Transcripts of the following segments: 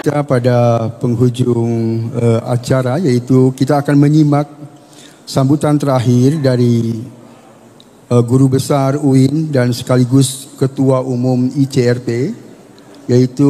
kita pada penghujung acara, yaitu kita akan menyimak sambutan terakhir dari Guru Besar UIN dan sekaligus Ketua Umum ICRP, yaitu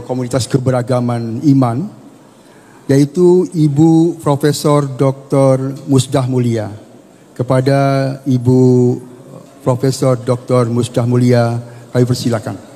Komunitas Keberagaman Iman, yaitu Ibu Profesor Dr. Musdah Mulia. Kepada Ibu Profesor Dr. Musdah Mulia, kami persilakan.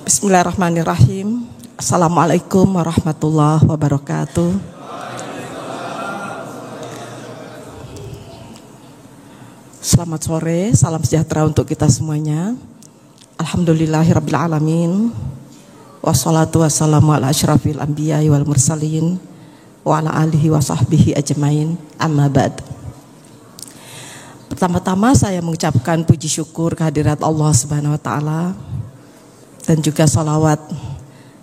Bismillahirrahmanirrahim. Assalamualaikum warahmatullahi wabarakatuh. Selamat sore, salam sejahtera untuk kita semuanya. Alhamdulillahirabbil alamin. Wassalatu wassalamu ala asyrafil anbiya'i wal mursalin wa ala alihi wa sahbihi ajmain. Amma ba'd. Pertama-tama saya mengucapkan puji syukur kehadirat Allah Subhanahu wa taala dan juga salawat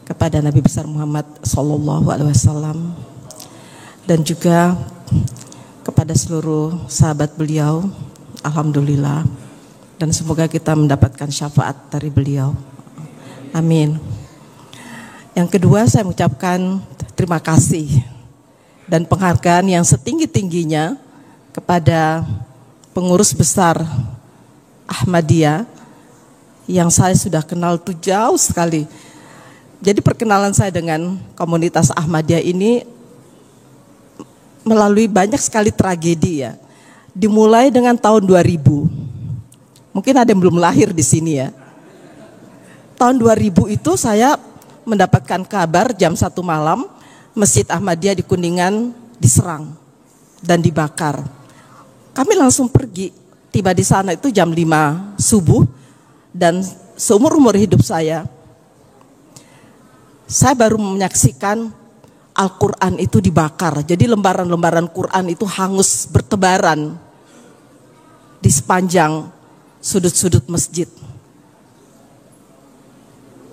kepada Nabi besar Muhammad Sallallahu Alaihi Wasallam dan juga kepada seluruh sahabat beliau. Alhamdulillah, dan semoga kita mendapatkan syafaat dari beliau. Amin. Yang kedua, saya mengucapkan terima kasih dan penghargaan yang setinggi-tingginya kepada pengurus besar Ahmadiyah yang saya sudah kenal tuh jauh sekali. Jadi perkenalan saya dengan komunitas Ahmadiyah ini melalui banyak sekali tragedi ya. Dimulai dengan tahun 2000. Mungkin ada yang belum lahir di sini ya. Tahun 2000 itu saya mendapatkan kabar jam 1 malam Masjid Ahmadiyah di Kuningan diserang dan dibakar. Kami langsung pergi, tiba di sana itu jam 5 subuh. Dan seumur-umur hidup saya baru menyaksikan Al-Quran itu dibakar. Jadi lembaran-lembaran Quran itu hangus bertebaran di sepanjang sudut-sudut masjid.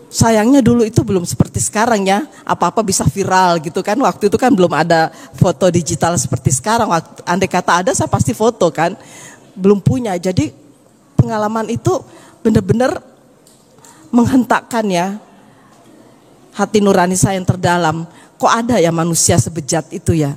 Sayangnya dulu itu belum seperti sekarang ya, apa-apa bisa viral gitu kan. Waktu itu kan belum ada foto digital seperti sekarang. Andai kata ada, saya pasti foto kan. Belum punya, jadi pengalaman itu benar-benar menghentakkan ya hati nurani saya yang terdalam. Kok ada ya manusia sebejat itu ya?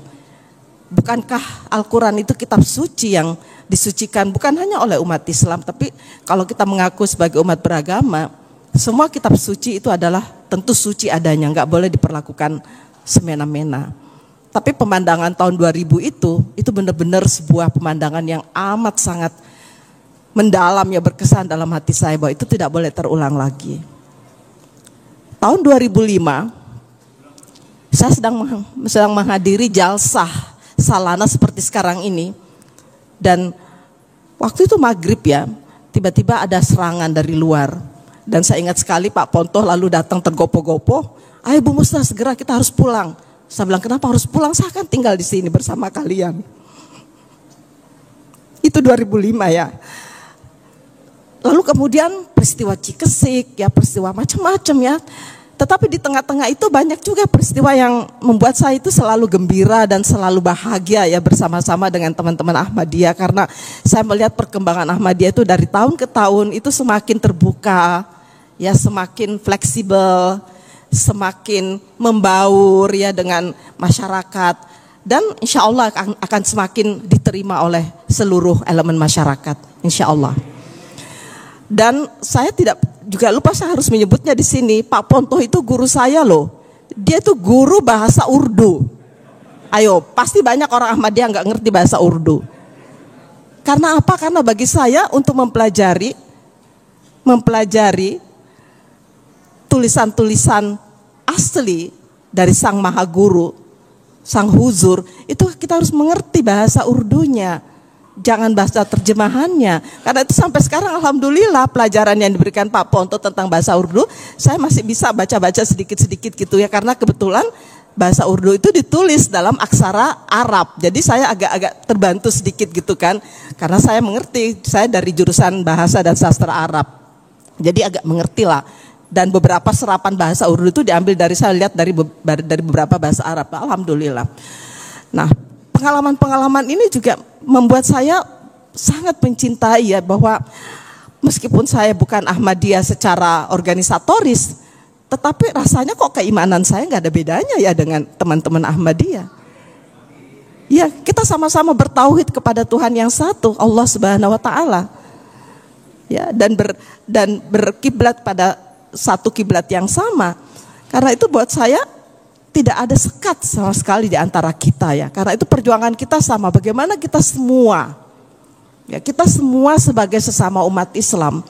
Bukankah Al-Quran itu kitab suci yang disucikan bukan hanya oleh umat Islam, tapi kalau kita mengaku sebagai umat beragama, semua kitab suci itu adalah tentu suci adanya, nggak boleh diperlakukan semena-mena. Tapi pemandangan tahun 2000 itu benar-benar sebuah pemandangan yang amat sangat mendalam ya, berkesan dalam hati saya bahwa itu tidak boleh terulang lagi. Tahun 2005 saya sedang menghadiri jalsah salana seperti sekarang ini, dan waktu itu maghrib ya, tiba-tiba ada serangan dari luar, dan saya ingat sekali Pak Pontoh lalu datang tergopoh-gopoh, ayo Bu Musdah segera kita harus pulang. Saya bilang, kenapa harus pulang, saya akan tinggal di sini bersama kalian. Itu 2005 ya. Lalu kemudian peristiwa Cikesik, ya peristiwa macam-macam ya. Tetapi di tengah-tengah itu banyak juga peristiwa yang membuat saya itu selalu gembira dan selalu bahagia ya bersama-sama dengan teman-teman Ahmadiyah. Karena saya melihat perkembangan Ahmadiyah itu dari tahun ke tahun itu semakin terbuka, ya semakin fleksibel, semakin membaur ya dengan masyarakat. Dan insya Allah akan semakin diterima oleh seluruh elemen masyarakat, insya Allah. Dan saya tidak juga lupa, saya harus menyebutnya di sini. Pak Pontoh itu guru saya loh. Dia itu guru bahasa Urdu. Ayo, pasti banyak orang Ahmadiyah nggak ngerti bahasa Urdu. Karena apa? Karena bagi saya untuk mempelajari tulisan-tulisan asli dari Sang Maha Guru, Sang Huzur, itu kita harus mengerti bahasa Urdunya. Jangan bahasa terjemahannya. Karena itu sampai sekarang alhamdulillah pelajaran yang diberikan Pak Ponto tentang bahasa Urdu, saya masih bisa baca-baca sedikit-sedikit gitu ya. Karena kebetulan bahasa Urdu itu ditulis dalam aksara Arab. Jadi saya agak-agak terbantu sedikit gitu kan. Karena saya mengerti, saya dari jurusan bahasa dan sastra Arab. Jadi agak mengerti lah. Dan beberapa serapan bahasa Urdu itu diambil dari, saya lihat dari beberapa bahasa Arab. Alhamdulillah. Nah, pengalaman-pengalaman ini juga membuat saya sangat mencintai ya, bahwa meskipun saya bukan Ahmadiyah secara organisatoris, tetapi rasanya kok keimanan saya nggak ada bedanya ya dengan teman-teman Ahmadiyah. Ya, kita sama-sama bertauhid kepada Tuhan yang satu, Allah Subhanahu wa taala. Ya, dan berkiblat pada satu kiblat yang sama. Karena itu buat saya tidak ada sekat sama sekali di antara kita ya. Karena itu perjuangan kita sama, bagaimana kita semua, ya, kita semua sebagai sesama umat Islam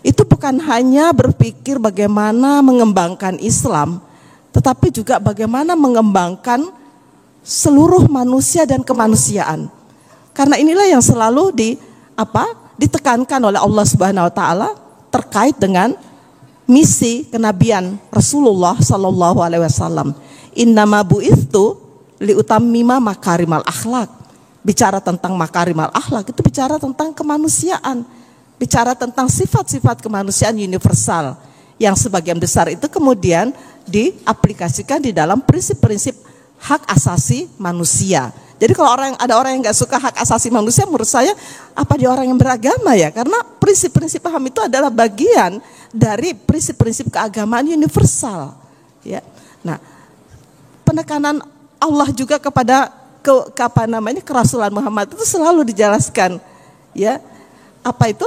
itu bukan hanya berpikir bagaimana mengembangkan Islam, tetapi juga bagaimana mengembangkan seluruh manusia dan kemanusiaan. Karena inilah yang selalu ditekankan oleh Allah Subhanahu wa taala terkait dengan misi kenabian Rasulullah sallallahu alaihi wasallam. Innama bu'itsu liutammima makarimal akhlak. Bicara tentang makarimal akhlak itu bicara tentang kemanusiaan. Bicara tentang sifat-sifat kemanusiaan universal yang sebagian besar itu kemudian diaplikasikan di dalam prinsip-prinsip hak asasi manusia. Jadi kalau ada orang yang nggak suka hak asasi manusia, menurut saya apa dia orang yang beragama ya? Karena prinsip-prinsip paham itu adalah bagian dari prinsip-prinsip keagamaan universal. Ya, nah penekanan Allah juga kepada kerasulan Muhammad itu selalu dijelaskan. Ya, apa itu?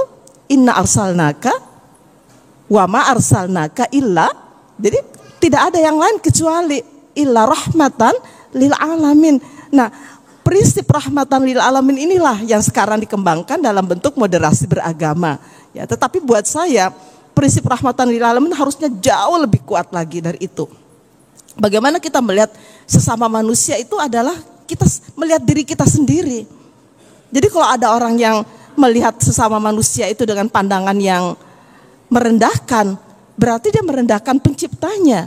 Inna arsalnaka wa ma arsalnaka illa. Jadi tidak ada yang lain kecuali illa rahmatan lil alamin. Nah, prinsip rahmatan lil alamin inilah yang sekarang dikembangkan dalam bentuk moderasi beragama. Ya, tetapi buat saya prinsip rahmatan lil alamin harusnya jauh lebih kuat lagi dari itu. Bagaimana kita melihat sesama manusia itu adalah kita melihat diri kita sendiri. Jadi kalau ada orang yang melihat sesama manusia itu dengan pandangan yang merendahkan, berarti dia merendahkan penciptanya.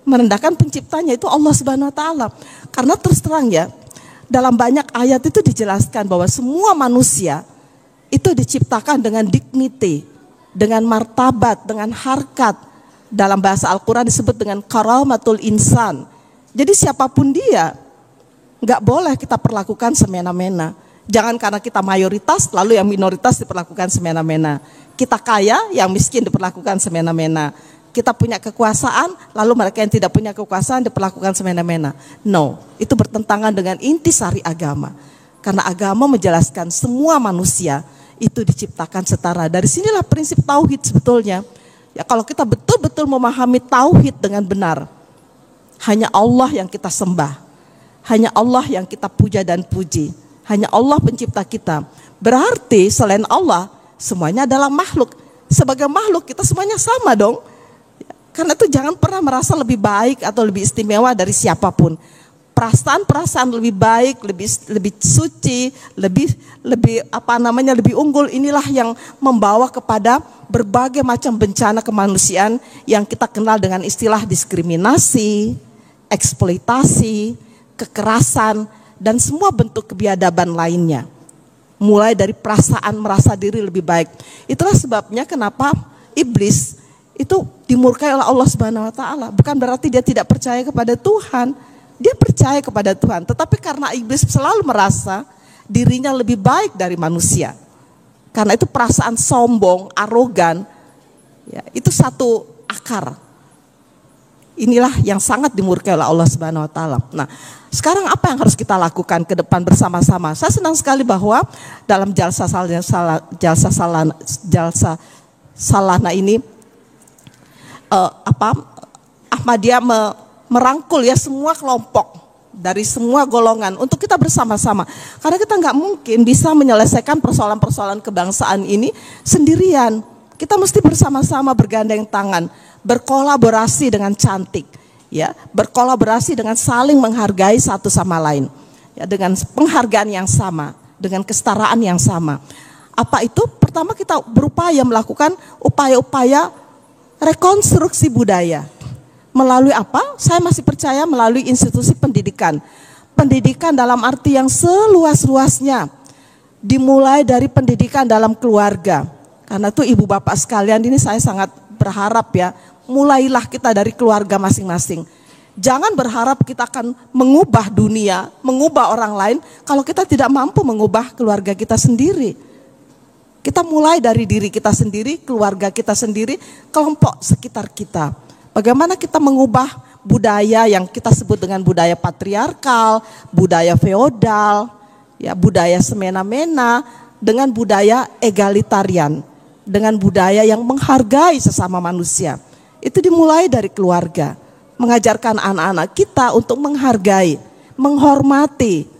Merendahkan penciptanya itu Allah Subhanahu wa taala. Karena terus terang ya, dalam banyak ayat itu dijelaskan bahwa semua manusia itu diciptakan dengan dignity, dengan martabat, dengan harkat. Dalam bahasa Al-Quran disebut dengan karamatul insan. Jadi siapapun dia, nggak boleh kita perlakukan semena-mena. Jangan karena kita mayoritas, lalu yang minoritas diperlakukan semena-mena. Kita kaya, yang miskin diperlakukan semena-mena. Kita punya kekuasaan, lalu mereka yang tidak punya kekuasaan diperlakukan semena-mena. No, itu bertentangan dengan intisari agama. Karena agama menjelaskan semua manusia itu diciptakan setara. Dari sinilah prinsip tauhid sebetulnya. Ya, kalau kita betul-betul memahami tauhid dengan benar, hanya Allah yang kita sembah, hanya Allah yang kita puja dan puji, hanya Allah pencipta kita. Berarti selain Allah semuanya adalah makhluk. Sebagai makhluk kita semuanya sama dong. Karena itu jangan pernah merasa lebih baik atau lebih istimewa dari siapapun. Perasaan-perasaan lebih baik, lebih suci, lebih lebih unggul, inilah yang membawa kepada berbagai macam bencana kemanusiaan yang kita kenal dengan istilah diskriminasi, eksploitasi, kekerasan, dan semua bentuk kebiadaban lainnya. Mulai dari perasaan merasa diri lebih baik. Itulah sebabnya kenapa iblis itu dimurkai oleh Allah Subhanahu wa taala. Bukan berarti dia tidak percaya kepada Tuhan. Dia percaya kepada Tuhan, tetapi karena iblis selalu merasa dirinya lebih baik dari manusia. Karena itu perasaan sombong, arogan, ya, itu satu akar. Inilah yang sangat dimurkai oleh Allah Subhanahu wa taala. Nah, sekarang apa yang harus kita lakukan ke depan bersama-sama? Saya senang sekali bahwa dalam jalsa salana ini Ahmadiyah merangkul ya semua kelompok dari semua golongan untuk kita bersama-sama. Karena kita nggak mungkin bisa menyelesaikan persoalan-persoalan kebangsaan ini sendirian. Kita mesti bersama-sama bergandeng tangan, berkolaborasi dengan cantik, ya, berkolaborasi dengan saling menghargai satu sama lain, ya, dengan penghargaan yang sama, dengan kesetaraan yang sama. Apa itu? Pertama kita berupaya melakukan upaya-upaya rekonstruksi budaya. Melalui apa? Saya masih percaya melalui institusi pendidikan. Pendidikan dalam arti yang seluas-luasnya. Dimulai dari pendidikan dalam keluarga. Karena itu ibu bapak sekalian, ini saya sangat berharap ya, mulailah kita dari keluarga masing-masing. Jangan berharap kita akan mengubah dunia, mengubah orang lain, kalau kita tidak mampu mengubah keluarga kita sendiri. Kita mulai dari diri kita sendiri, keluarga kita sendiri, kelompok sekitar kita. Bagaimana kita mengubah budaya yang kita sebut dengan budaya patriarkal, budaya feodal, ya, budaya semena-mena, dengan budaya egalitarian, dengan budaya yang menghargai sesama manusia. Itu dimulai dari keluarga, mengajarkan anak-anak kita untuk menghargai, menghormati,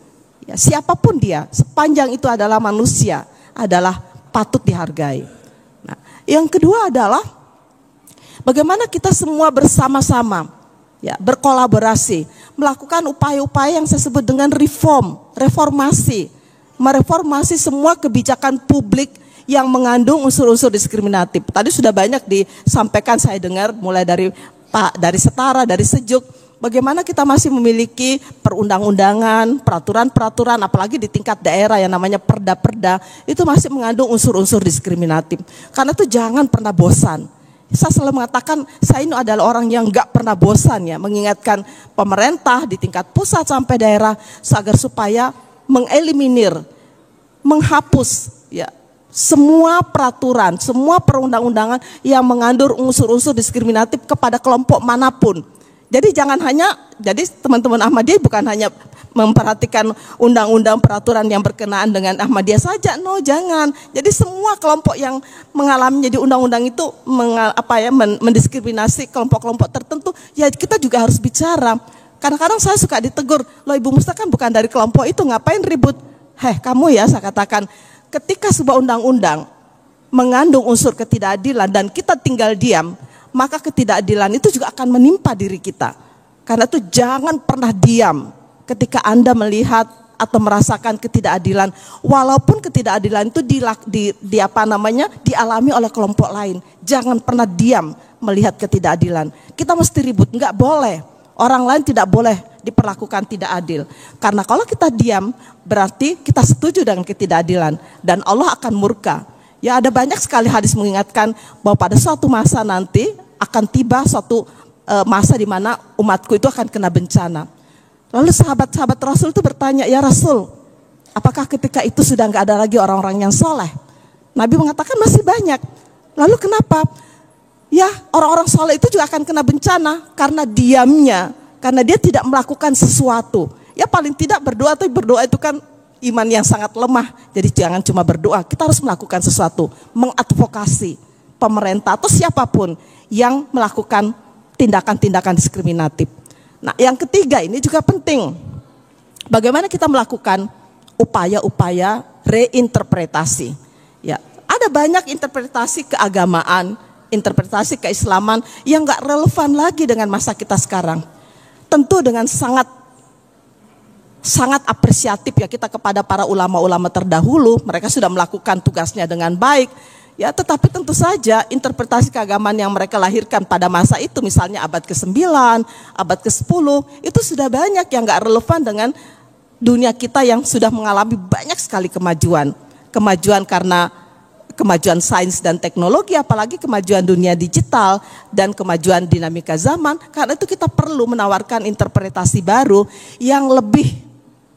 ya, siapapun dia, sepanjang itu adalah manusia, adalah patut dihargai. Nah, yang kedua adalah bagaimana kita semua bersama-sama, ya, berkolaborasi, melakukan upaya-upaya yang saya sebut dengan reformasi, mereformasi semua kebijakan publik yang mengandung unsur-unsur diskriminatif. Tadi sudah banyak disampaikan, saya dengar mulai dari dari Setara, dari Sejuk, bagaimana kita masih memiliki perundang-undangan, peraturan-peraturan, apalagi di tingkat daerah yang namanya perda-perda, itu masih mengandung unsur-unsur diskriminatif. Karena itu jangan pernah bosan. Saya selalu mengatakan, saya ini adalah orang yang gak pernah bosan ya, mengingatkan pemerintah di tingkat pusat sampai daerah, agar supaya mengeliminir, menghapus ya, semua peraturan, semua perundang-undangan yang mengandung unsur-unsur diskriminatif kepada kelompok manapun. Jadi jangan hanya, jadi teman-teman Ahmadiyah bukan hanya memperhatikan undang-undang peraturan yang berkenaan dengan Ahmadiyah saja, no, jangan. Jadi semua kelompok yang mengalami jadi undang-undang itu mendiskriminasi kelompok-kelompok tertentu, ya kita juga harus bicara. Kadang-kadang saya suka ditegur, loh Ibu Musta kan bukan dari kelompok itu, ngapain ribut? Kamu ya, saya katakan, ketika sebuah undang-undang mengandung unsur ketidakadilan dan kita tinggal diam, maka ketidakadilan itu juga akan menimpa diri kita. Karena itu jangan pernah diam ketika Anda melihat atau merasakan ketidakadilan, walaupun ketidakadilan itu dialami oleh kelompok lain. Jangan pernah diam melihat ketidakadilan. Kita mesti ribut, enggak boleh. Orang lain tidak boleh diperlakukan tidak adil. Karena kalau kita diam, berarti kita setuju dengan ketidakadilan dan Allah akan murka. Ya, ada banyak sekali hadis mengingatkan bahwa pada suatu masa nanti akan tiba suatu masa di mana umatku itu akan kena bencana. Lalu sahabat-sahabat Rasul itu bertanya, ya Rasul, apakah ketika itu sudah nggak ada lagi orang-orang yang soleh? Nabi mengatakan masih banyak. Lalu kenapa? Ya, orang-orang soleh itu juga akan kena bencana karena diamnya, karena dia tidak melakukan sesuatu. Ya paling tidak berdoa, tapi berdoa itu kan iman yang sangat lemah. Jadi jangan cuma berdoa, kita harus melakukan sesuatu, mengadvokasi pemerintah atau siapapun yang melakukan tindakan-tindakan diskriminatif. Nah, yang ketiga ini juga penting. Bagaimana kita melakukan upaya-upaya reinterpretasi. Ya, ada banyak interpretasi keagamaan, interpretasi keislaman yang gak relevan lagi dengan masa kita sekarang. Tentu dengan sangat apresiatif ya kita kepada para ulama-ulama terdahulu, mereka sudah melakukan tugasnya dengan baik. Ya, tetapi tentu saja interpretasi keagamaan yang mereka lahirkan pada masa itu, misalnya abad ke-9, abad ke-10, itu sudah banyak yang gak relevan dengan dunia kita yang sudah mengalami banyak sekali kemajuan. Kemajuan karena kemajuan sains dan teknologi, apalagi kemajuan dunia digital dan kemajuan dinamika zaman. Karena itu kita perlu menawarkan interpretasi baru yang lebih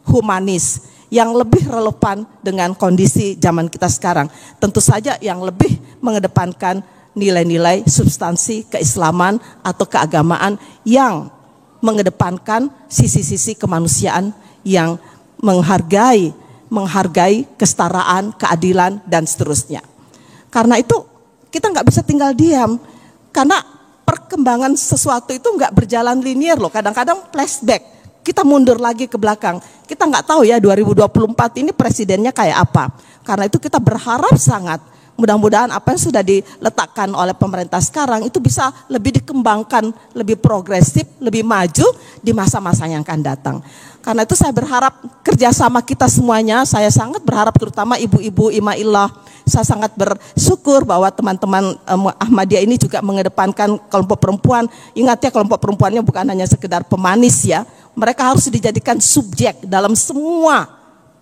humanis, yang lebih relevan dengan kondisi zaman kita sekarang. Tentu saja yang lebih mengedepankan nilai-nilai substansi keislaman atau keagamaan yang mengedepankan sisi-sisi kemanusiaan yang menghargai kesetaraan, keadilan, dan seterusnya. Karena itu kita nggak bisa tinggal diam. Karena perkembangan sesuatu itu nggak berjalan linear loh. Kadang-kadang flashback, kita mundur lagi ke belakang. Kita nggak tahu ya 2024 ini presidennya kayak apa. Karena itu kita berharap sangat, mudah-mudahan apa yang sudah diletakkan oleh pemerintah sekarang itu bisa lebih dikembangkan, lebih progresif, lebih maju di masa-masa yang akan datang. Karena itu saya berharap kerjasama kita semuanya, saya sangat berharap terutama ibu-ibu Imaillah. Saya sangat bersyukur bahwa teman-teman Ahmadiyah ini juga mengedepankan kelompok perempuan. Ingat ya, kelompok perempuannya bukan hanya sekedar pemanis ya. Mereka harus dijadikan subjek dalam semua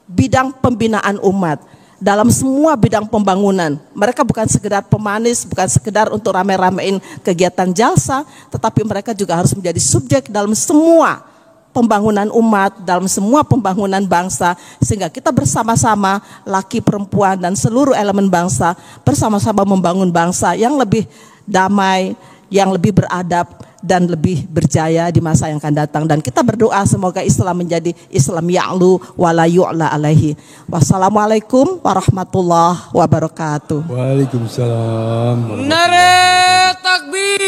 bidang pembinaan umat. Dalam semua bidang pembangunan. Mereka bukan sekedar pemanis, bukan sekedar untuk rame-ramein kegiatan jalsa, tetapi mereka juga harus menjadi subjek dalam semua pembangunan umat, dalam semua pembangunan bangsa, sehingga kita bersama-sama, laki, perempuan, dan seluruh elemen bangsa, bersama-sama membangun bangsa yang lebih damai, yang lebih beradab, dan lebih berjaya di masa yang akan datang. Dan kita berdoa semoga Islam menjadi Islam ya'lu wa la yu'la alaihi. Wassalamualaikum warahmatullahi wabarakatuh. Waalaikumsalam. Nare takbir.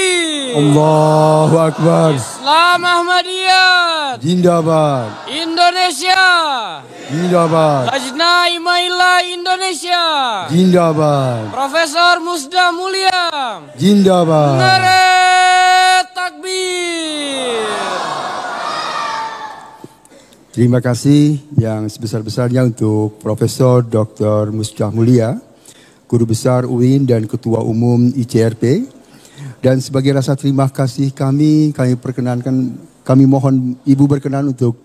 Allahu Akbar. Islam Ahmadiyah. Jindabad. Indonesia. Jindabad. Lajnah Imaillah Indonesia. Jindabad. Profesor Musda Mulia. Jindabad. Nare takbir. Terima kasih yang sebesar-besarnya untuk Profesor Dr. Musda Mulia, Guru Besar UIN dan Ketua Umum ICRP. Dan sebagai rasa terima kasih kami mohon Ibu berkenan untuk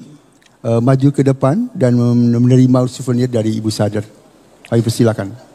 maju ke depan dan menerima souvenir dari Ibu Sadar. Kami persilakan.